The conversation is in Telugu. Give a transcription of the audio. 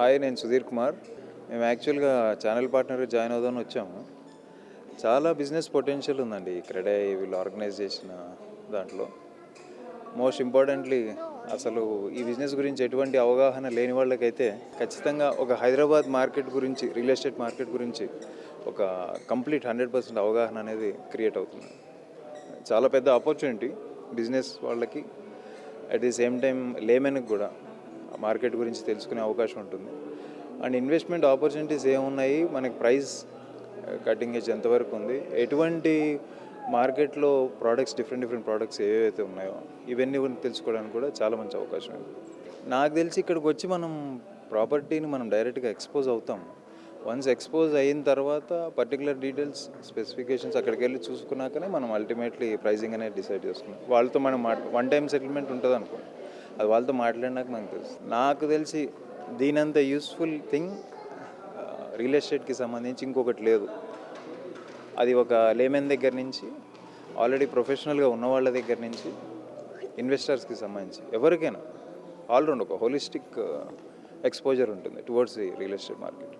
హాయ్, నేను సుధీర్ కుమార్. మేము యాక్చువల్గా ఛానల్ పార్ట్నర్గా జాయిన్ అవుదామని వచ్చాము. చాలా బిజినెస్ పొటెన్షియల్ ఉందండి క్రెడై వీళ్ళు ఆర్గనైజ్ చేసిన దాంట్లో. మోస్ట్ ఇంపార్టెంట్లీ అసలు ఈ బిజినెస్ గురించి ఎటువంటి అవగాహన లేని వాళ్ళకైతే ఖచ్చితంగా ఒక హైదరాబాద్ మార్కెట్ గురించి, రియల్ ఎస్టేట్ మార్కెట్ గురించి ఒక కంప్లీట్ 100% అవగాహన అనేది క్రియేట్ అవుతుంది. చాలా పెద్ద ఆపర్చునిటీ బిజినెస్ వాళ్ళకి, అట్ ది సేమ్ టైం లేమెన్కి కూడా మార్కెట్ గురించి తెలుసుకునే అవకాశం ఉంటుంది. అండ్ ఇన్వెస్ట్మెంట్ ఆపర్చునిటీస్ ఏమున్నాయి, మనకి ప్రైస్ కటింగ్ ఏజ్ ఎంతవరకు ఉంది, ఎటువంటి మార్కెట్లో ప్రోడక్ట్స్, డిఫరెంట్ ప్రోడక్ట్స్ ఏవైతే ఉన్నాయో ఇవన్నీ తెలుసుకోవడానికి కూడా చాలా మంచి అవకాశం ఉంది. నాకు తెలిసి ఇక్కడికి వచ్చి మనం ప్రాపర్టీని మనం డైరెక్ట్గా ఎక్స్పోజ్ అవుతాం. వన్స్ ఎక్స్పోజ్ అయిన తర్వాత పర్టికులర్ డీటెయిల్స్, స్పెసిఫికేషన్స్ అక్కడికి వెళ్ళి చూసుకున్నాకనే మనం అల్టిమేట్లీ ప్రైజింగ్ అనేది డిసైడ్ చేసుకున్నాం. వాళ్ళతో మనం వన్ టైం సెటిల్మెంట్ ఉంటుంది అనుకోండి, అది వాళ్ళతో మాట్లాడినాక నాకు తెలిసి దీనంత యూస్ఫుల్ థింగ్ రియల్ ఎస్టేట్కి సంబంధించి ఇంకొకటి లేదు. అది ఒక లేమెన్ దగ్గర నుంచి, ఆల్రెడీ ప్రొఫెషనల్గా ఉన్న వాళ్ళ దగ్గర నుంచి, ఇన్వెస్టర్స్కి సంబంధించి ఎవరికైనా ఆల్రౌండ్ ఒక హోలిస్టిక్ ఎక్స్పోజర్ ఉంటుంది towards the real estate market.